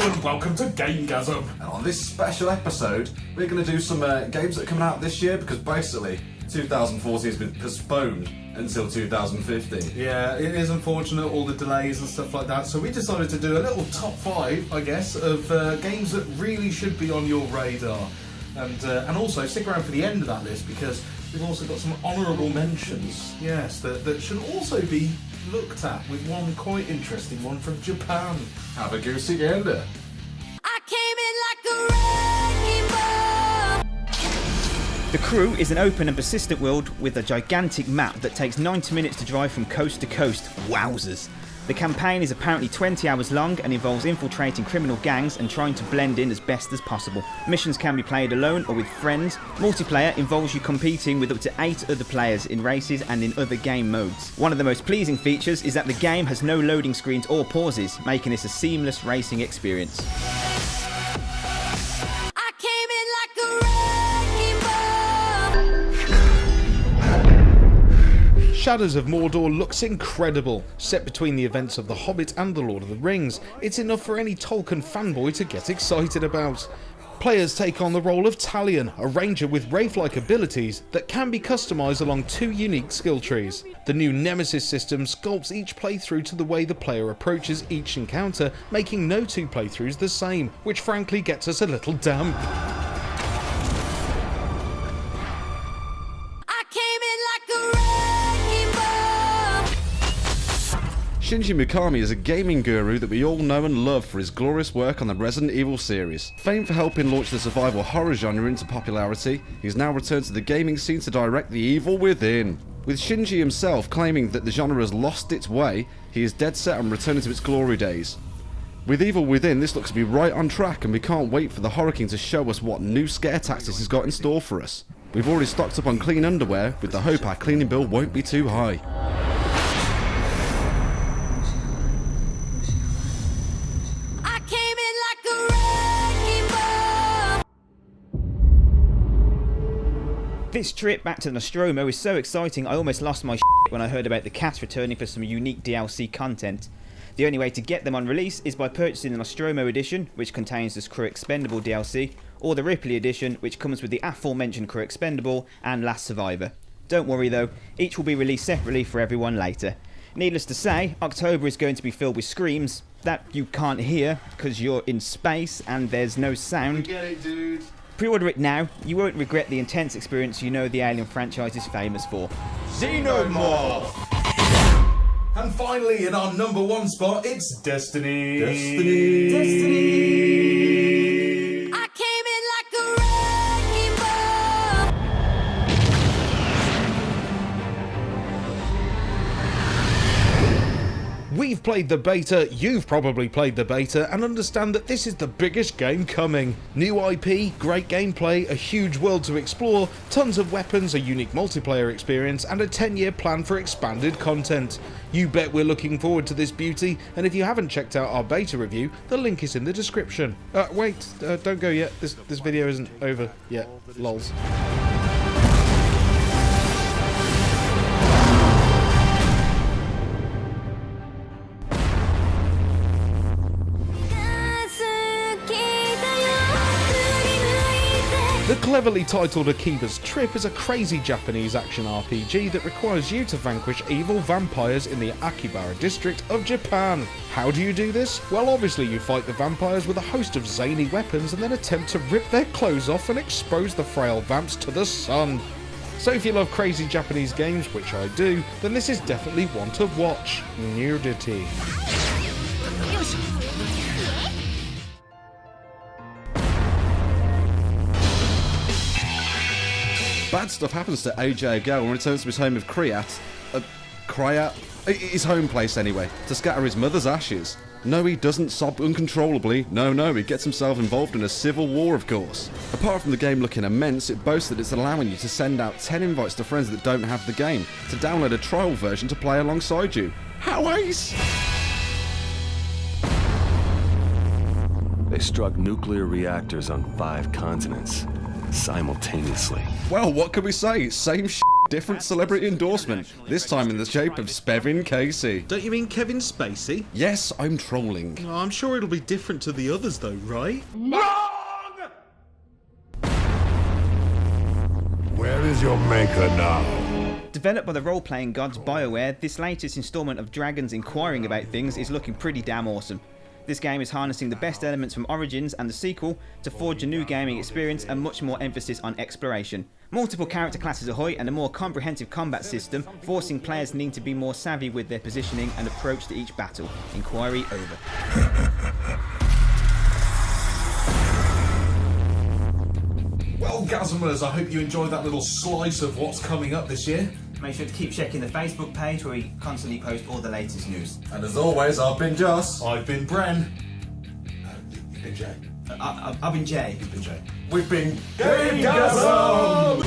and welcome to Gamegasm. And on this special episode, we're going to do some games that are coming out this year because basically 2014 has been postponed until 2015. Yeah, it is unfortunate, all the delays and stuff like that, so we decided to do a little top 5, I guess, of games that really should be on your radar. And also stick around for the end of that list because we've also got some honourable mentions, yes, that should also be looked at, with one quite interesting one from Japan. Have a goosey gander. I came in like a wrecking ball. The Crew is an open and persistent world with a gigantic map that takes 90 minutes to drive from coast to coast. Wowzers! The campaign is apparently 20 hours long and involves infiltrating criminal gangs and trying to blend in as best as possible. Missions can be played alone or with friends. Multiplayer involves you competing with up to 8 other players in races and in other game modes. One of the most pleasing features is that the game has no loading screens or pauses, making this a seamless racing experience. I came in like a wrecking ball. Shadows of Mordor looks incredible. Set between the events of The Hobbit and The Lord of the Rings, it's enough for any Tolkien fanboy to get excited about. Players take on the role of Talion, a ranger with wraith-like abilities that can be customised along 2 unique skill trees. The new Nemesis system sculpts each playthrough to the way the player approaches each encounter, making no 2 playthroughs the same, which frankly gets us a little damp. I came in like a wrecking ball. Shinji Mikami is a gaming guru that we all know and love for his glorious work on the Resident Evil series. Famed for helping launch the survival horror genre into popularity, he's now returned to the gaming scene to direct The Evil Within. With Shinji himself claiming that the genre has lost its way, he is dead set on returning to its glory days. With Evil Within, this looks to be right on track, and we can't wait for the Horror King to show us what new scare tactics he's got in store for us. We've already stocked up on clean underwear, with the hope our cleaning bill won't be too high. I came in like a wrecking ball. This trip back to Nostromo is so exciting I almost lost my shit when I heard about the cats returning for some unique DLC content. The only way to get them on release is by purchasing the Nostromo edition, which contains this Crew Expendable DLC, or the Ripley edition, which comes with the aforementioned Crew Expendable and Last Survivor. Don't worry though, each will be released separately for everyone later. Needless to say, October is going to be filled with screams that you can't hear because you're in space and there's no sound. We get it, dude. Pre-order it now, you won't regret the intense experience you know the Alien franchise is famous for. Xenomorph! And finally, in our number 1 spot, it's Destiny. I came in like a wrecking ball. We've played the beta, you've probably played the beta, and understand that this is the biggest game coming. New IP, great gameplay, a huge world to explore, tons of weapons, a unique multiplayer experience, and a 10-year plan for expanded content. You bet we're looking forward to this beauty, and if you haven't checked out our beta review, the link is in the description. Wait, don't go yet, this video isn't over yet, lols. The cleverly titled Akiba's Trip is a crazy Japanese action RPG that requires you to vanquish evil vampires in the Akibara district of Japan. How do you do this? Well, obviously you fight the vampires with a host of zany weapons and then attempt to rip their clothes off and expose the frail vamps to the sun. So if you love crazy Japanese games, which I do, then this is definitely one to watch. Nudity. Bad stuff happens to AJ Agel when he returns to his home of Kryat, his home place anyway, to scatter his mother's ashes. No, he doesn't sob uncontrollably. No, he gets himself involved in a civil war, of course. Apart from the game looking immense, it boasts that it's allowing you to send out 10 invites to friends that don't have the game, to download a trial version to play alongside you. How ace! They struck nuclear reactors on 5 continents, simultaneously. Well, what can we say? Same different celebrity endorsement, this time in the shape of Spevin Casey. Don't you mean Kevin Spacey? Yes, I'm trolling. Oh, I'm sure it'll be different to the others though, right? Where is your maker now? Developed by the role-playing gods BioWare, this latest instalment of Dragons Inquiring About Things is looking pretty damn awesome. This game is harnessing the best elements from Origins and the sequel to forge a new gaming experience and much more emphasis on exploration. Multiple character classes ahoy and a more comprehensive combat system, forcing players needing to be more savvy with their positioning and approach to each battle. Inquiry over. Well, Gazmers, I hope you enjoyed that little slice of what's coming up this year. Make sure to keep checking the Facebook page where we constantly post all the latest news. And as always, I've been Joss. I've been Bren. You've been Jay. I've been Jay. You've been Jay. We've been Game Gasm!